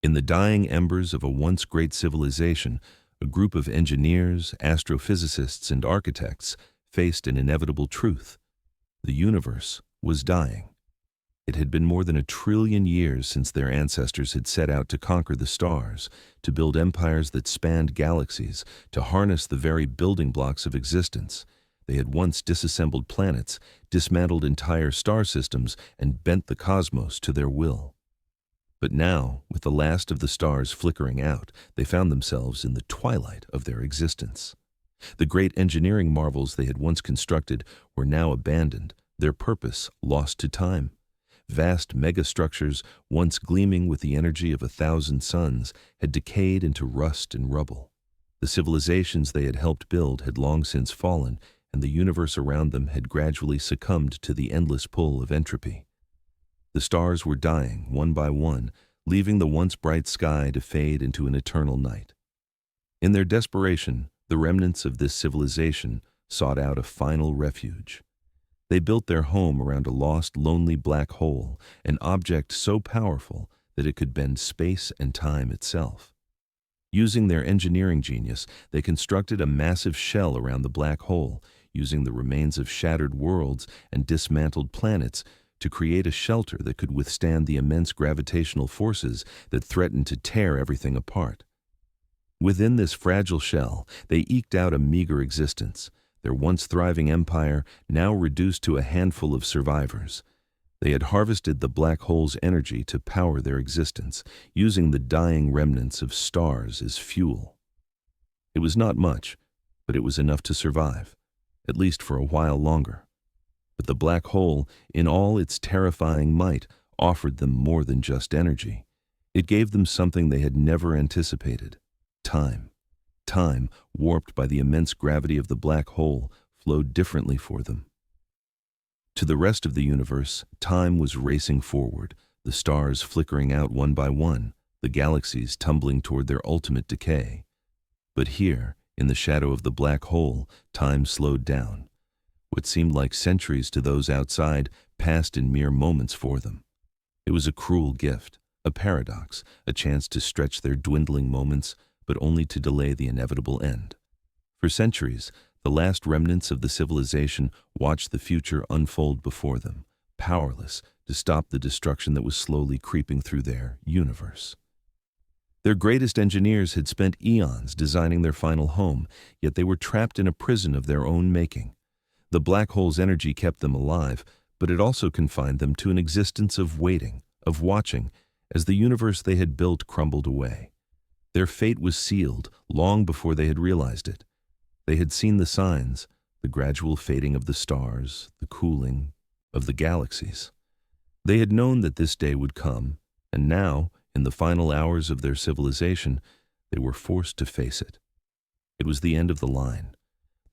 In the dying embers of a once great civilization, a group of engineers, astrophysicists, and architects faced an inevitable truth. The universe was dying. It had been more than 1 trillion years since their ancestors had set out to conquer the stars, to build empires that spanned galaxies, to harness the very building blocks of existence. They had once disassembled planets, dismantled entire star systems, and bent the cosmos to their will. But now, with the last of the stars flickering out, they found themselves in the twilight of their existence. The great engineering marvels they had once constructed were now abandoned, their purpose lost to time. Vast megastructures, once gleaming with the energy of 1,000 suns, had decayed into rust and rubble. The civilizations they had helped build had long since fallen, and the universe around them had gradually succumbed to the endless pull of entropy. The stars were dying, one by one, leaving the once bright sky to fade into an eternal night. In their desperation, the remnants of this civilization sought out a final refuge. They built their home around a lost, lonely black hole, an object so powerful that it could bend space and time itself. Using their engineering genius, they constructed a massive shell around the black hole, using the remains of shattered worlds and dismantled planets to create a shelter that could withstand the immense gravitational forces that threatened to tear everything apart. Within this fragile shell, they eked out a meager existence, their once thriving empire now reduced to a handful of survivors. They had harvested the black hole's energy to power their existence, using the dying remnants of stars as fuel. It was not much, but it was enough to survive, at least for a while longer. But the black hole, in all its terrifying might, offered them more than just energy. It gave them something they had never anticipated: time. Time, warped by the immense gravity of the black hole, flowed differently for them. To the rest of the universe, time was racing forward, the stars flickering out one by one, the galaxies tumbling toward their ultimate decay. But here, in the shadow of the black hole, time slowed down. What seemed like centuries to those outside passed in mere moments for them. It was a cruel gift, a paradox, a chance to stretch their dwindling moments, but only to delay the inevitable end. For centuries, the last remnants of the civilization watched the future unfold before them, powerless to stop the destruction that was slowly creeping through their universe. Their greatest engineers had spent eons designing their final home, yet they were trapped in a prison of their own making. The black hole's energy kept them alive, but it also confined them to an existence of waiting, of watching, as the universe they had built crumbled away. Their fate was sealed long before they had realized it. They had seen the signs, the gradual fading of the stars, the cooling of the galaxies. They had known that this day would come, and now, in the final hours of their civilization, they were forced to face it. It was the end of the line.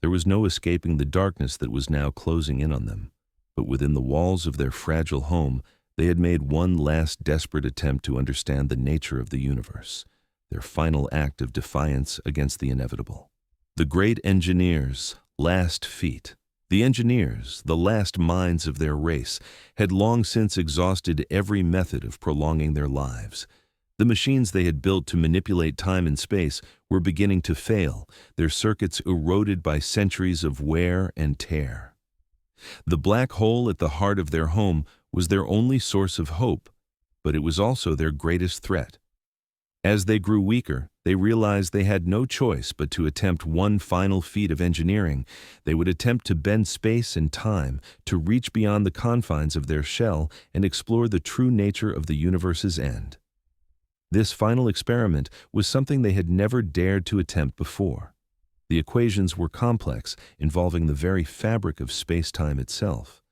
There was no escaping the darkness that was now closing in on them. But within the walls of their fragile home, they had made one last desperate attempt to understand the nature of the universe, their final act of defiance against the inevitable. The great engineers' last feat. The engineers, the last minds of their race, had long since exhausted every method of prolonging their lives. The machines they had built to manipulate time and space were beginning to fail, their circuits eroded by centuries of wear and tear. The black hole at the heart of their home was their only source of hope, but it was also their greatest threat. As they grew weaker, they realized they had no choice but to attempt one final feat of engineering. They would attempt to bend space and time, to reach beyond the confines of their shell and explore the true nature of the universe's end. This final experiment was something they had never dared to attempt before. The equations were complex, involving the very fabric of space-time itself.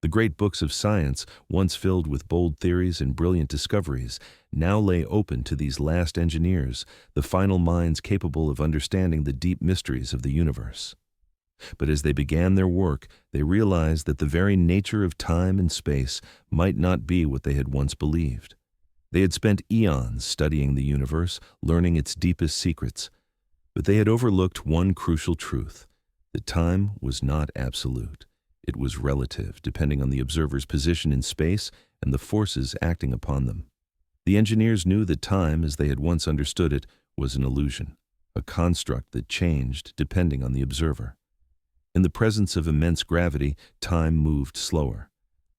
The great books of science, once filled with bold theories and brilliant discoveries, now lay open to these last engineers, the final minds capable of understanding the deep mysteries of the universe. But as they began their work, they realized that the very nature of time and space might not be what they had once believed. They had spent eons studying the universe, learning its deepest secrets, but they had overlooked one crucial truth: that time was not absolute. It was relative, depending on the observer's position in space and the forces acting upon them. The engineers knew that time, as they had once understood it, was an illusion, a construct that changed depending on the observer. In the presence of immense gravity, time moved slower.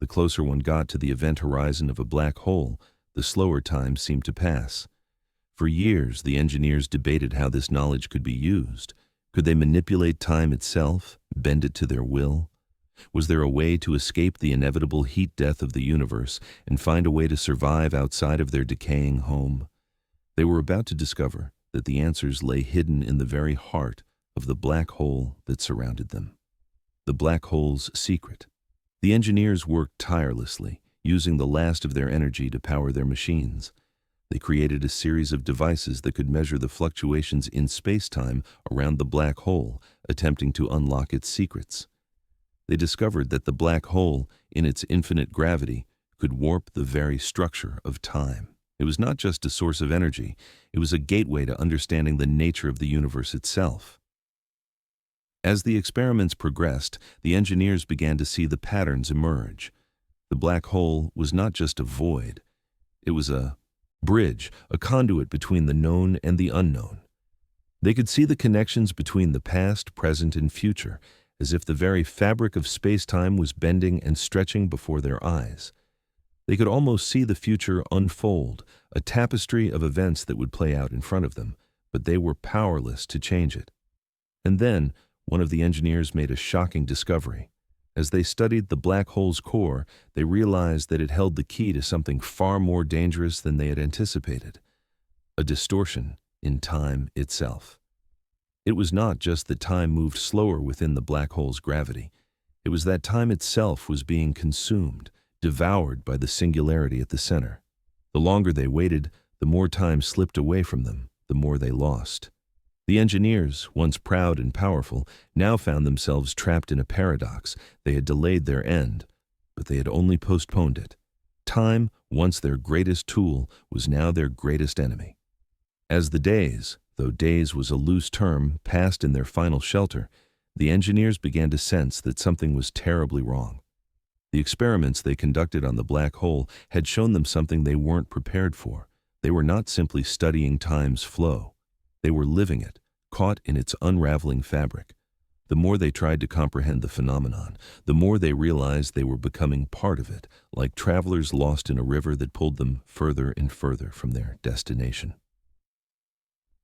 The closer one got to the event horizon of a black hole, the slower time seemed to pass. For years, the engineers debated how this knowledge could be used. Could they manipulate time itself, bend it to their will? Was there a way to escape the inevitable heat death of the universe and find a way to survive outside of their decaying home? They were about to discover that the answers lay hidden in the very heart of the black hole that surrounded them. The black hole's secret. The engineers worked tirelessly, using the last of their energy to power their machines. They created a series of devices that could measure the fluctuations in space-time around the black hole, attempting to unlock its secrets. They discovered that the black hole, in its infinite gravity, could warp the very structure of time. It was not just a source of energy, it was a gateway to understanding the nature of the universe itself. As the experiments progressed, the engineers began to see the patterns emerge. The black hole was not just a void, it was a bridge, a conduit between the known and the unknown. They could see the connections between the past, present, and future, as if the very fabric of space-time was bending and stretching before their eyes. They could almost see the future unfold, a tapestry of events that would play out in front of them, but they were powerless to change it. And then, one of the engineers made a shocking discovery. As they studied the black hole's core, they realized that it held the key to something far more dangerous than they had anticipated: a distortion in time itself. It was not just that time moved slower within the black hole's gravity. It was that time itself was being consumed, devoured by the singularity at the center. The longer they waited, the more time slipped away from them, the more they lost. The engineers, once proud and powerful, now found themselves trapped in a paradox. They had delayed their end, but they had only postponed it. Time, once their greatest tool, was now their greatest enemy. As the days, though days was a loose term, passed in their final shelter, the engineers began to sense that something was terribly wrong. The experiments they conducted on the black hole had shown them something they weren't prepared for. They were not simply studying time's flow. They were living it, caught in its unraveling fabric. The more they tried to comprehend the phenomenon, the more they realized they were becoming part of it, like travelers lost in a river that pulled them further and further from their destination.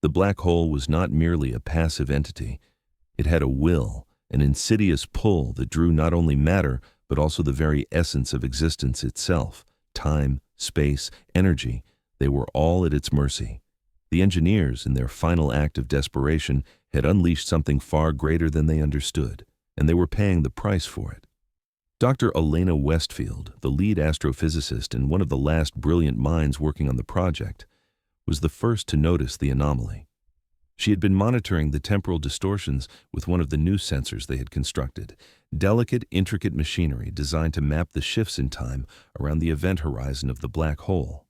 The black hole was not merely a passive entity. It had a will, an insidious pull that drew not only matter, but also the very essence of existence itself. Time, space, energy, they were all at its mercy. The engineers, in their final act of desperation, had unleashed something far greater than they understood, and they were paying the price for it. Dr. Elena Westfield, the lead astrophysicist and one of the last brilliant minds working on the project, was the first to notice the anomaly. She had been monitoring the temporal distortions with one of the new sensors they had constructed, delicate, intricate machinery designed to map the shifts in time around the event horizon of the black hole.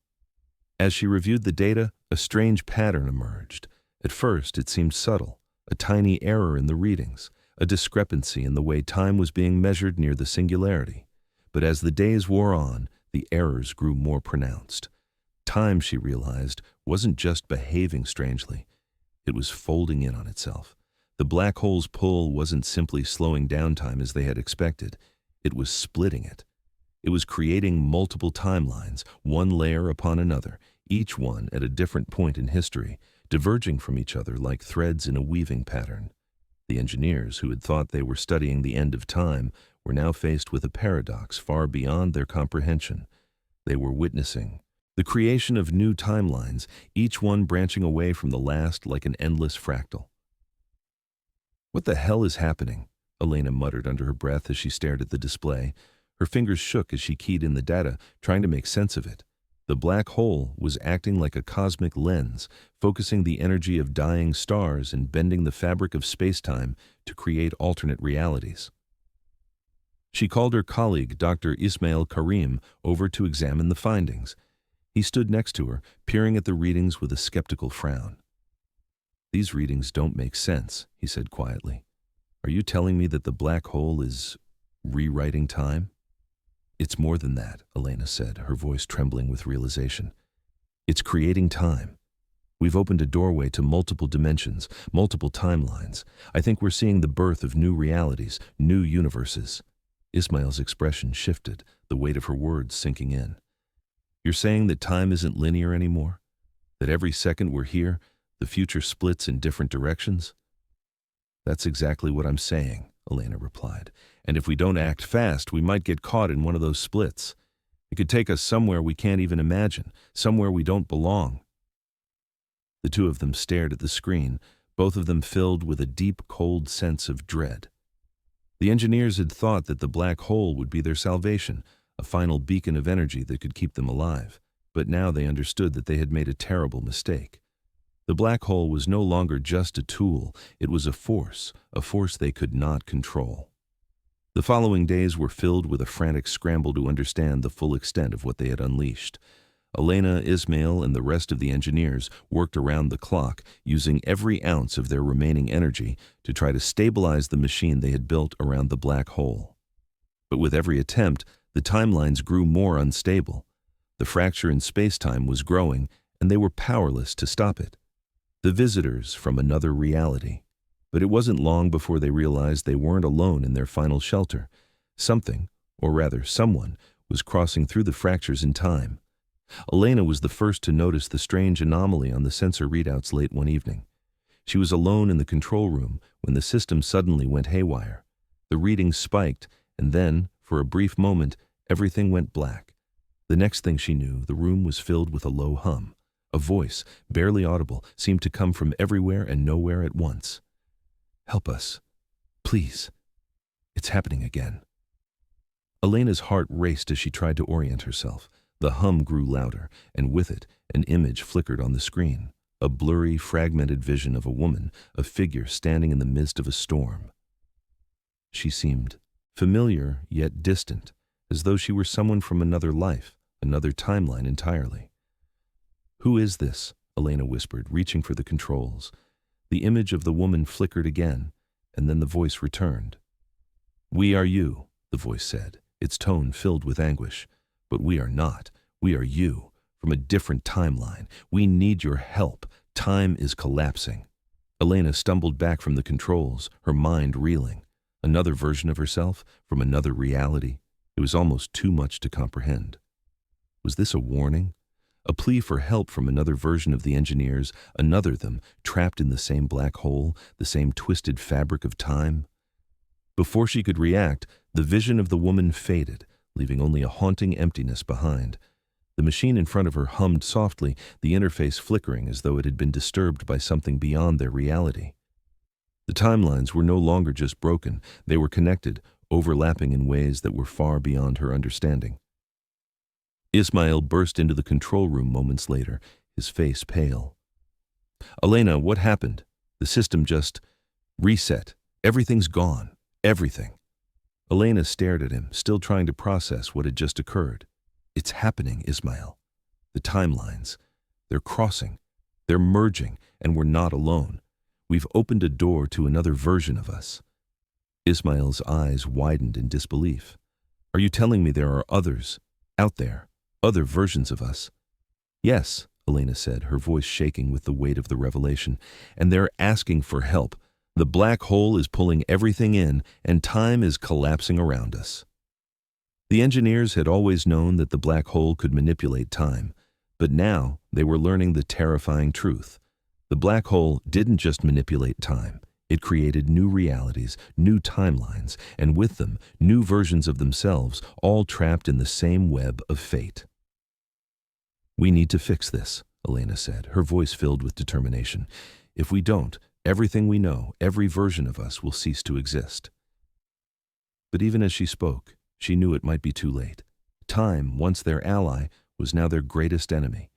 As she reviewed the data, a strange pattern emerged. At first, it seemed subtle, a tiny error in the readings, a discrepancy in the way time was being measured near the singularity. But as the days wore on, the errors grew more pronounced. Time, she realized, wasn't just behaving strangely. It was folding in on itself. The black hole's pull wasn't simply slowing down time as they had expected. It was splitting it. It was creating multiple timelines, one layer upon another, each one at a different point in history, diverging from each other like threads in a weaving pattern. The engineers, who had thought they were studying the end of time, were now faced with a paradox far beyond their comprehension. They were witnessing the creation of new timelines, each one branching away from the last like an endless fractal. "What the hell is happening?" Elena muttered under her breath as she stared at the display. Her fingers shook as she keyed in the data, trying to make sense of it. The black hole was acting like a cosmic lens, focusing the energy of dying stars and bending the fabric of space-time to create alternate realities. She called her colleague, Dr. Ismail Karim, over to examine the findings. He stood next to her, peering at the readings with a skeptical frown. "These readings don't make sense," he said quietly. "Are you telling me that the black hole is rewriting time?" "It's more than that," Elena said, her voice trembling with realization. It's creating time. We've opened a doorway to multiple dimensions, multiple timelines. I think we're seeing the birth of new realities, new universes." Ismail's expression shifted, the weight of her words sinking in. "You're saying that time isn't linear anymore? That every second we're here, the future splits in different directions?" "That's exactly what I'm saying," Elena replied. "And if we don't act fast, we might get caught in one of those splits. It could take us somewhere we can't even imagine, somewhere we don't belong." The two of them stared at the screen, both of them filled with a deep, cold sense of dread. The engineers had thought that the black hole would be their salvation, a final beacon of energy that could keep them alive. But now they understood that they had made a terrible mistake. The black hole was no longer just a tool, it was a force they could not control. The following days were filled with a frantic scramble to understand the full extent of what they had unleashed. Elena, Ismail, and the rest of the engineers worked around the clock, using every ounce of their remaining energy to try to stabilize the machine they had built around the black hole. But with every attempt, the timelines grew more unstable. The fracture in space-time was growing, and they were powerless to stop it. The visitors from another reality. But it wasn't long before they realized they weren't alone in their final shelter. Something, or rather someone, was crossing through the fractures in time. Elena was the first to notice the strange anomaly on the sensor readouts late one evening. She was alone in the control room when the system suddenly went haywire. The readings spiked, and then, for a brief moment, everything went black. The next thing she knew, the room was filled with a low hum. A voice, barely audible, seemed to come from everywhere and nowhere at once. "Help us. Please. It's happening again." Elena's heart raced as she tried to orient herself. The hum grew louder, and with it, an image flickered on the screen. A blurry, fragmented vision of a woman, a figure standing in the midst of a storm. She seemed familiar, yet distant, as though she were someone from another life, another timeline entirely. "Who is this?" Elena whispered, reaching for the controls. The image of the woman flickered again, and then the voice returned. "We are you," the voice said, its tone filled with anguish. "But we are not. We are you, from a different timeline. We need your help. Time is collapsing." Elena stumbled back from the controls, her mind reeling. Another version of herself, from another reality. It was almost too much to comprehend. Was this a warning? A plea for help from another version of the engineers, another them, trapped in the same black hole, the same twisted fabric of time? Before she could react, the vision of the woman faded, leaving only a haunting emptiness behind. The machine in front of her hummed softly, the interface flickering as though it had been disturbed by something beyond their reality. The timelines were no longer just broken, they were connected, overlapping in ways that were far beyond her understanding. Ismail burst into the control room moments later, his face pale. "Elena, what happened? The system just reset. Everything's gone. Everything." Elena stared at him, still trying to process what had just occurred. "It's happening, Ismail. The timelines. They're crossing. They're merging, and we're not alone. We've opened a door to another version of us." Ismail's eyes widened in disbelief. "Are you telling me there are others, out there, other versions of us?" "Yes," Elena said, her voice shaking with the weight of the revelation, "and they're asking for help. The black hole is pulling everything in, and time is collapsing around us." The engineers had always known that the black hole could manipulate time, but now they were learning the terrifying truth. The black hole didn't just manipulate time. It created new realities, new timelines, and with them, new versions of themselves, all trapped in the same web of fate. "We need to fix this," Elena said, her voice filled with determination. "If we don't, everything we know, every version of us, will cease to exist." But even as she spoke, she knew it might be too late. Time, once their ally, was now their greatest enemy,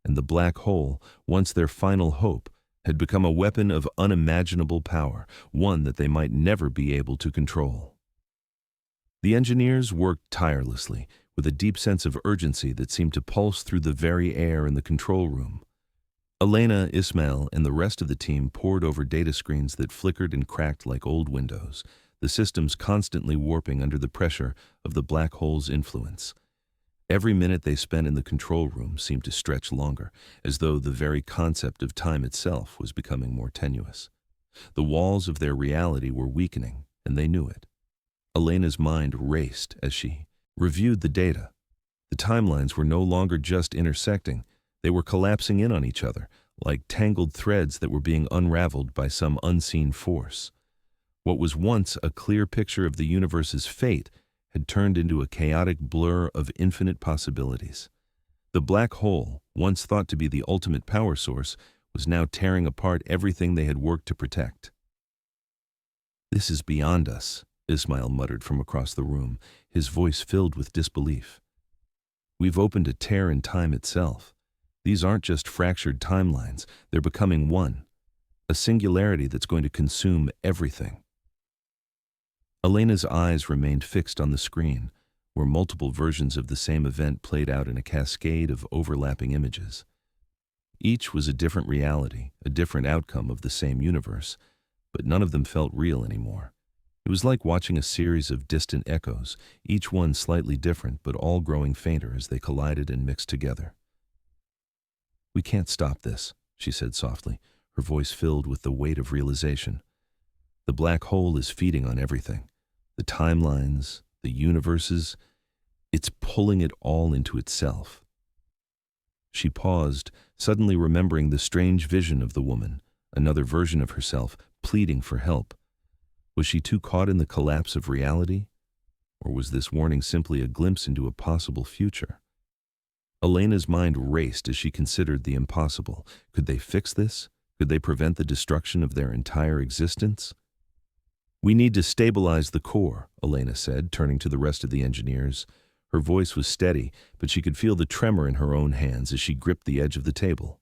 and the black hole, once their final hope, had become a weapon of unimaginable power, one that they might never be able to control. The engineers worked tirelessly, with a deep sense of urgency that seemed to pulse through the very air in the control room. Elena, Ismail, and the rest of the team pored over data screens that flickered and cracked like old windows, the systems constantly warping under the pressure of the black hole's influence. Every minute they spent in the control room seemed to stretch longer, as though the very concept of time itself was becoming more tenuous. The walls of their reality were weakening, and they knew it. Elena's mind raced as she reviewed the data. The timelines were no longer just intersecting, they were collapsing in on each other, like tangled threads that were being unraveled by some unseen force. What was once a clear picture of the universe's fate had turned into a chaotic blur of infinite possibilities. The black hole, once thought to be the ultimate power source, was now tearing apart everything they had worked to protect. "This is beyond us," Ismail muttered from across the room, his voice filled with disbelief. "We've opened a tear in time itself. These aren't just fractured timelines, they're becoming one, a singularity that's going to consume everything." Elena's eyes remained fixed on the screen, where multiple versions of the same event played out in a cascade of overlapping images. Each was a different reality, a different outcome of the same universe, but none of them felt real anymore. It was like watching a series of distant echoes, each one slightly different but all growing fainter as they collided and mixed together. "We can't stop this," she said softly, her voice filled with the weight of realization. "The black hole is feeding on everything. The timelines, the universes, it's pulling it all into itself." She paused, suddenly remembering the strange vision of the woman, another version of herself, pleading for help. Was she too caught in the collapse of reality? Or was this warning simply a glimpse into a possible future? Elena's mind raced as she considered the impossible. Could they fix this? Could they prevent the destruction of their entire existence? "We need to stabilize the core," Elena said, turning to the rest of the engineers. Her voice was steady, but she could feel the tremor in her own hands as she gripped the edge of the table.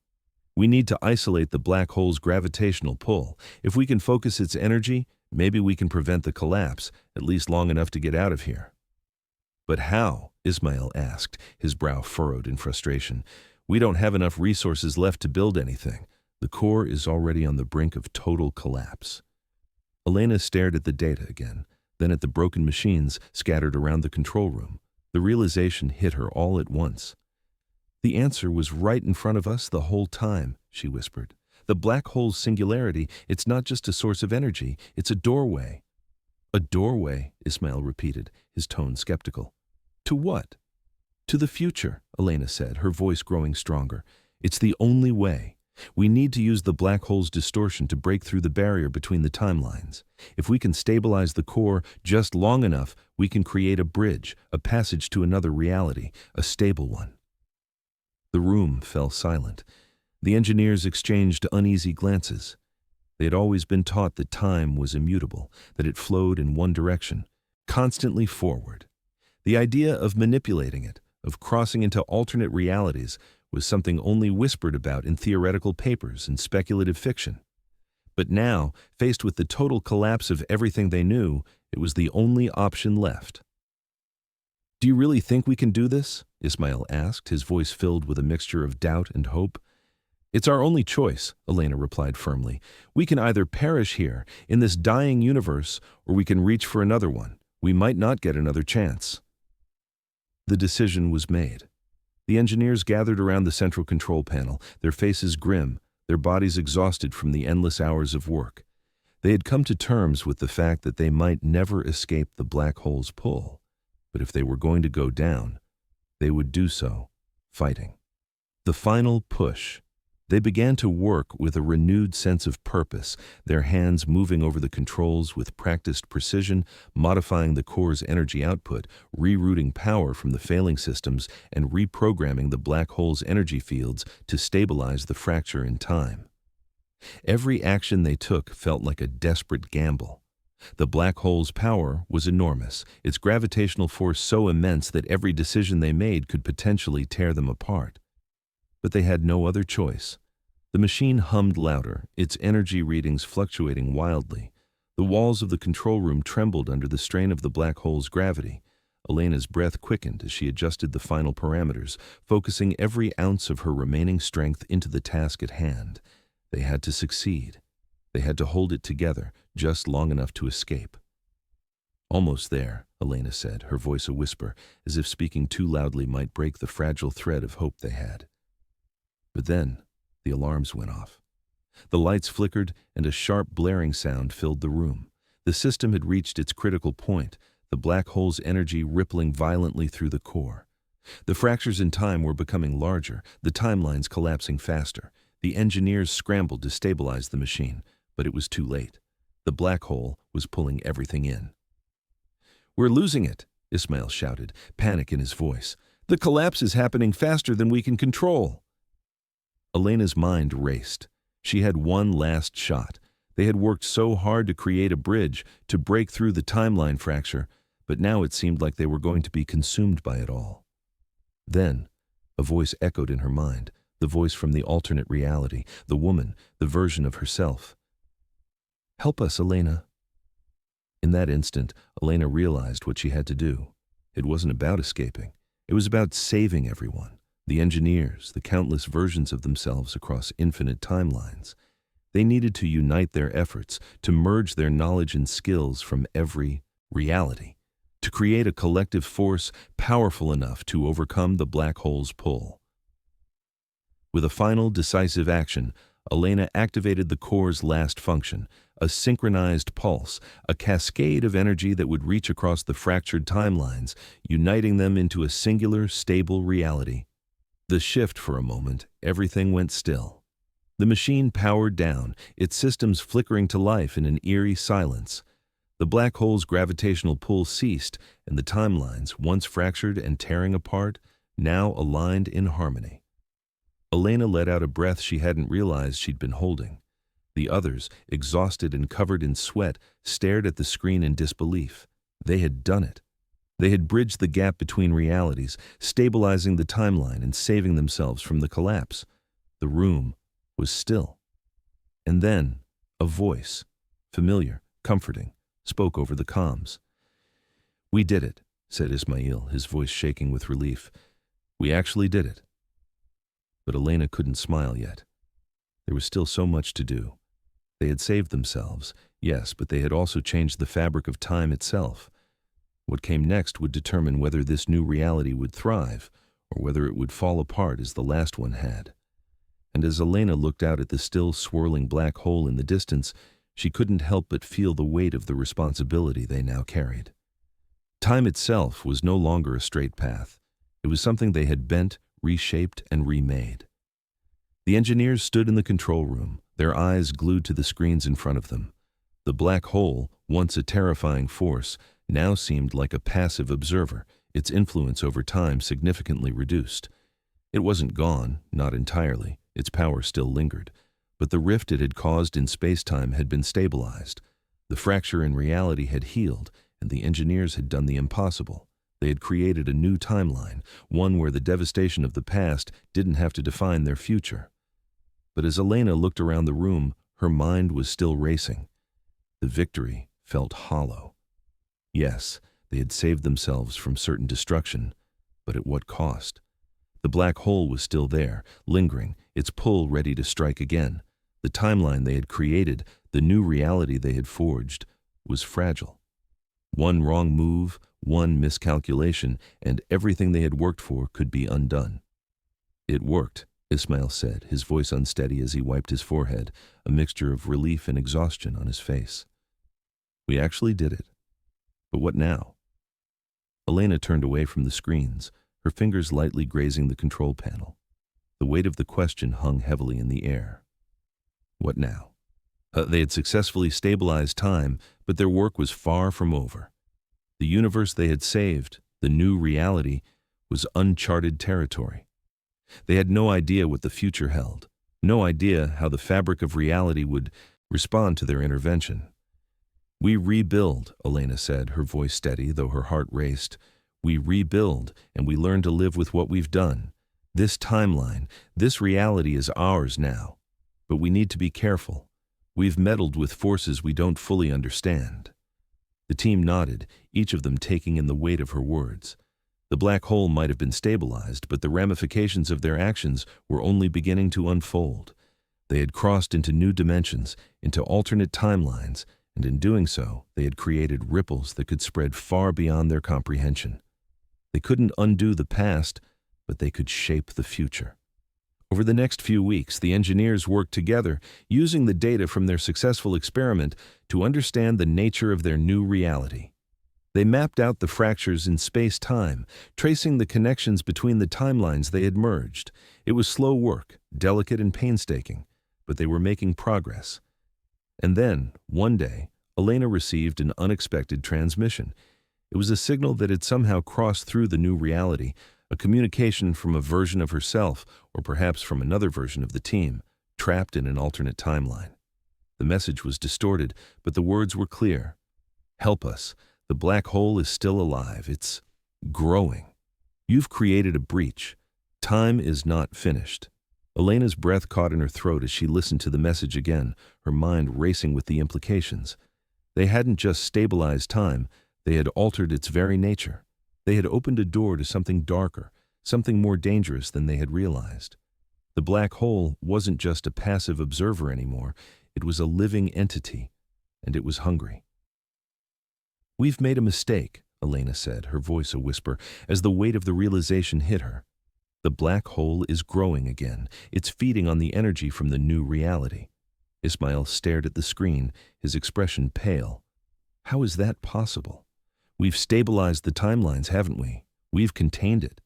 "We need to isolate the black hole's gravitational pull. If we can focus its energy, maybe we can prevent the collapse, at least long enough to get out of here." "But how?" Ismail asked, his brow furrowed in frustration. "We don't have enough resources left to build anything. The core is already on the brink of total collapse." Elena stared at the data again, then at the broken machines scattered around the control room. The realization hit her all at once. "The answer was right in front of us the whole time," she whispered. "The black hole's singularity, it's not just a source of energy, it's a doorway." "A doorway," Ismail repeated, his tone skeptical. "To what?" "To the future," Elena said, her voice growing stronger. "It's the only way. We need to use the black hole's distortion to break through the barrier between the timelines. If we can stabilize the core just long enough, we can create a bridge, a passage to another reality, a stable one." The room fell silent. The engineers exchanged uneasy glances. They had always been taught that time was immutable, that it flowed in one direction, constantly forward. The idea of manipulating it, of crossing into alternate realities, was something only whispered about in theoretical papers and speculative fiction. But now, faced with the total collapse of everything they knew, it was the only option left. "Do you really think we can do this?" Ismail asked, his voice filled with a mixture of doubt and hope. "It's our only choice," Elena replied firmly. "We can either perish here, in this dying universe, or we can reach for another one. We might not get another chance." The decision was made. The engineers gathered around the central control panel, their faces grim, their bodies exhausted from the endless hours of work. They had come to terms with the fact that they might never escape the black hole's pull, but if they were going to go down, they would do so fighting. The final push. They began to work with a renewed sense of purpose, their hands moving over the controls with practiced precision, modifying the core's energy output, rerouting power from the failing systems, and reprogramming the black hole's energy fields to stabilize the fracture in time. Every action they took felt like a desperate gamble. The black hole's power was enormous, its gravitational force so immense that every decision they made could potentially tear them apart. But they had no other choice. The machine hummed louder, its energy readings fluctuating wildly. The walls of the control room trembled under the strain of the black hole's gravity. Elena's breath quickened as she adjusted the final parameters, focusing every ounce of her remaining strength into the task at hand. They had to succeed. They had to hold it together just long enough to escape. Almost there, Elena said, her voice a whisper, as if speaking too loudly might break the fragile thread of hope they had. But then, the alarms went off. The lights flickered, and a sharp blaring sound filled the room. The system had reached its critical point, the black hole's energy rippling violently through the core. The fractures in time were becoming larger, the timelines collapsing faster. The engineers scrambled to stabilize the machine, but it was too late. The black hole was pulling everything in. "We're losing it," Ismail shouted, panic in his voice. "The collapse is happening faster than we can control." Elena's mind raced. She had one last shot. They had worked so hard to create a bridge, to break through the timeline fracture, but now it seemed like they were going to be consumed by it all. Then, a voice echoed in her mind, the voice from the alternate reality, the woman, the version of herself. "Help us, Elena." In that instant, Elena realized what she had to do. It wasn't about escaping. It was about saving everyone, the engineers, the countless versions of themselves across infinite timelines. They needed to unite their efforts, to merge their knowledge and skills from every reality, to create a collective force powerful enough to overcome the black hole's pull. With a final, decisive action, Elena activated the core's last function, a synchronized pulse, a cascade of energy that would reach across the fractured timelines, uniting them into a singular, stable reality. The shift for a moment, everything went still. The machine powered down, its systems flickering to life in an eerie silence. The black hole's gravitational pull ceased, and the timelines, once fractured and tearing apart, now aligned in harmony. Elena let out a breath she hadn't realized she'd been holding. The others, exhausted and covered in sweat, stared at the screen in disbelief. They had done it. They had bridged the gap between realities, stabilizing the timeline and saving themselves from the collapse. The room was still. And then, a voice, familiar, comforting, spoke over the comms. "We did it," said Ismail, his voice shaking with relief. "We actually did it." But Elena couldn't smile yet. There was still so much to do. They had saved themselves, yes, but they had also changed the fabric of time itself. What came next would determine whether this new reality would thrive, or whether it would fall apart as the last one had. And as Elena looked out at the still swirling black hole in the distance, she couldn't help but feel the weight of the responsibility they now carried. Time itself was no longer a straight path. It was something they had bent, reshaped, and remade. The engineers stood in the control room, their eyes glued to the screens in front of them. The black hole, once a terrifying force, now seemed like a passive observer, its influence over time significantly reduced. It wasn't gone, not entirely, its power still lingered, but the rift it had caused in space-time had been stabilized. The fracture in reality had healed, and the engineers had done the impossible. They had created a new timeline, one where the devastation of the past didn't have to define their future. But as Elena looked around the room, her mind was still racing. The victory felt hollow. Yes, they had saved themselves from certain destruction, but at what cost? The black hole was still there, lingering, its pull ready to strike again. The timeline they had created, the new reality they had forged, was fragile. One wrong move, one miscalculation, and everything they had worked for could be undone. "It worked," Ismail said, his voice unsteady as he wiped his forehead, a mixture of relief and exhaustion on his face. "We actually did it. But what now?" Elena turned away from the screens, her fingers lightly grazing the control panel. The weight of the question hung heavily in the air. What now? They had successfully stabilized time, but their work was far from over. The universe they had saved, the new reality, was uncharted territory. They had no idea what the future held, no idea how the fabric of reality would respond to their intervention. "We rebuild," Elena said, her voice steady, though her heart raced. "We rebuild, and we learn to live with what we've done. This timeline, this reality is ours now. But we need to be careful. We've meddled with forces we don't fully understand." The team nodded, each of them taking in the weight of her words. The black hole might have been stabilized, but the ramifications of their actions were only beginning to unfold. They had crossed into new dimensions, into alternate timelines, and in doing so, they had created ripples that could spread far beyond their comprehension. They couldn't undo the past, but they could shape the future. Over the next few weeks, the engineers worked together, using the data from their successful experiment to understand the nature of their new reality. They mapped out the fractures in space-time, tracing the connections between the timelines they had merged. It was slow work, delicate and painstaking, but they were making progress. And then, one day, Elena received an unexpected transmission. It was a signal that had somehow crossed through the new reality, a communication from a version of herself, or perhaps from another version of the team, trapped in an alternate timeline. The message was distorted, but the words were clear. "Help us. The black hole is still alive. It's growing. You've created a breach. Time is not finished." Elena's breath caught in her throat as she listened to the message again, her mind racing with the implications. They hadn't just stabilized time, they had altered its very nature. They had opened a door to something darker, something more dangerous than they had realized. The black hole wasn't just a passive observer anymore, it was a living entity, and it was hungry. "We've made a mistake," Elena said, her voice a whisper, as the weight of the realization hit her. The black hole is growing again. It's feeding on the energy from the new reality. Ismail stared at the screen, his expression pale. "How is that possible? We've stabilized the timelines, haven't we? We've contained it."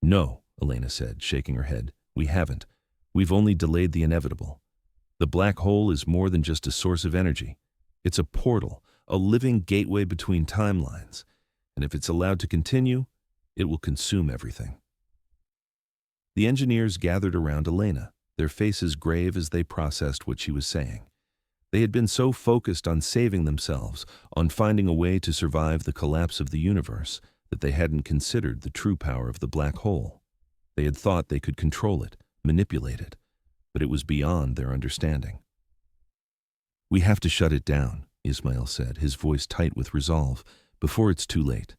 "No," Elena said, shaking her head. "We haven't. We've only delayed the inevitable. The black hole is more than just a source of energy. It's a portal, a living gateway between timelines. And if it's allowed to continue, it will consume everything." The engineers gathered around Elena, their faces grave as they processed what she was saying. They had been so focused on saving themselves, on finding a way to survive the collapse of the universe, that they hadn't considered the true power of the black hole. They had thought they could control it, manipulate it, but it was beyond their understanding. "We have to shut it down," Ismail said, his voice tight with resolve, "before it's too late."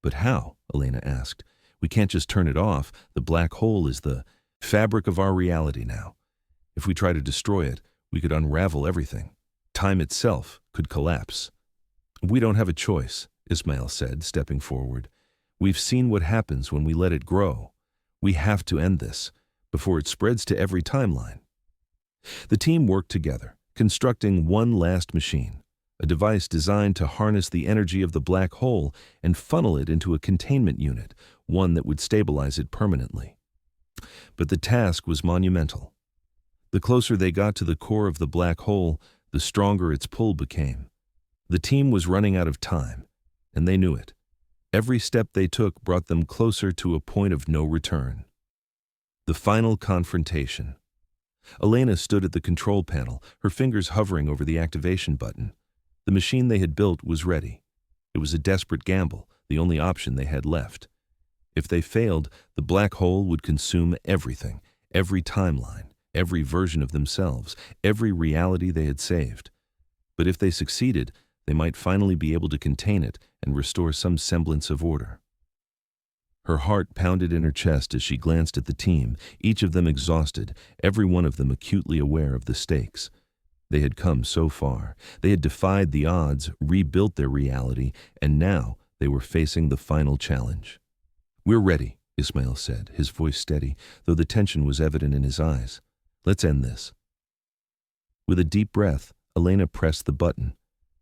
"But how?" Elena asked. "We can't just turn it off. The black hole is the fabric of our reality now. If we try to destroy it, we could unravel everything. Time itself could collapse." "We don't have a choice," Ismail said, stepping forward. "We've seen what happens when we let it grow. We have to end this, before it spreads to every timeline." The team worked together, constructing one last machine, a device designed to harness the energy of the black hole and funnel it into a containment unit, one that would stabilize it permanently. But the task was monumental. The closer they got to the core of the black hole, the stronger its pull became. The team was running out of time, and they knew it. Every step they took brought them closer to a point of no return. The final confrontation. Elena stood at the control panel, her fingers hovering over the activation button. The machine they had built was ready. It was a desperate gamble, the only option they had left. If they failed, the black hole would consume everything, every timeline, every version of themselves, every reality they had saved. But if they succeeded, they might finally be able to contain it and restore some semblance of order. Her heart pounded in her chest as she glanced at the team, each of them exhausted, every one of them acutely aware of the stakes. They had come so far. They had defied the odds, rebuilt their reality, and now they were facing the final challenge. "We're ready," Ismail said, his voice steady, though the tension was evident in his eyes. "Let's end this." With a deep breath, Elena pressed the button.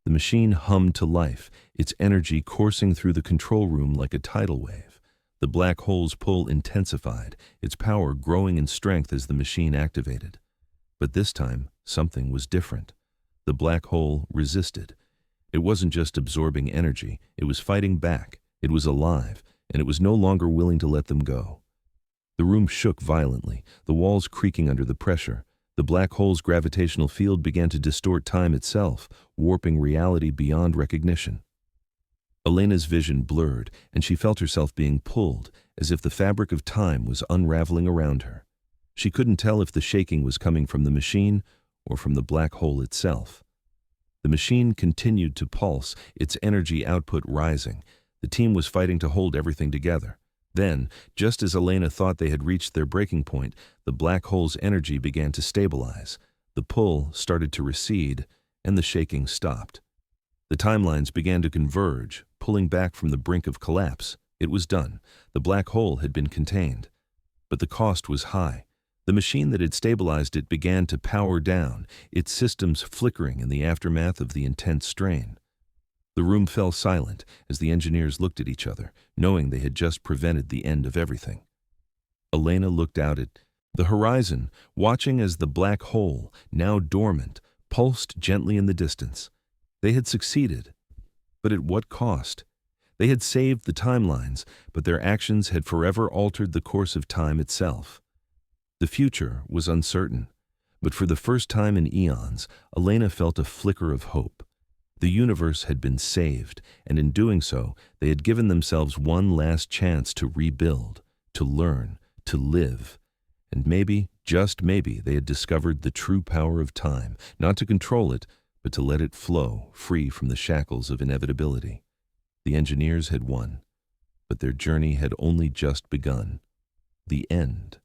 The machine hummed to life, its energy coursing through the control room like a tidal wave. The black hole's pull intensified, its power growing in strength as the machine activated. But this time, something was different. The black hole resisted. It wasn't just absorbing energy, it was fighting back. It was alive, and it was no longer willing to let them go. The room shook violently, the walls creaking under the pressure. The black hole's gravitational field began to distort time itself, warping reality beyond recognition. Elena's vision blurred, and she felt herself being pulled, as if the fabric of time was unraveling around her. She couldn't tell if the shaking was coming from the machine or from the black hole itself. The machine continued to pulse, its energy output rising. The team was fighting to hold everything together. Then, just as Elena thought they had reached their breaking point, the black hole's energy began to stabilize. The pull started to recede, and the shaking stopped. The timelines began to converge, pulling back from the brink of collapse. It was done. The black hole had been contained. But the cost was high. The machine that had stabilized it began to power down, its systems flickering in the aftermath of the intense strain. The room fell silent as the engineers looked at each other, knowing they had just prevented the end of everything. Elena looked out at the horizon, watching as the black hole, now dormant, pulsed gently in the distance. They had succeeded, but at what cost? They had saved the timelines, but their actions had forever altered the course of time itself. The future was uncertain, but for the first time in eons, Elena felt a flicker of hope. The universe had been saved, and in doing so, they had given themselves one last chance to rebuild, to learn, to live. And maybe, just maybe, they had discovered the true power of time, not to control it, but to let it flow, free from the shackles of inevitability. The engineers had won, but their journey had only just begun. The end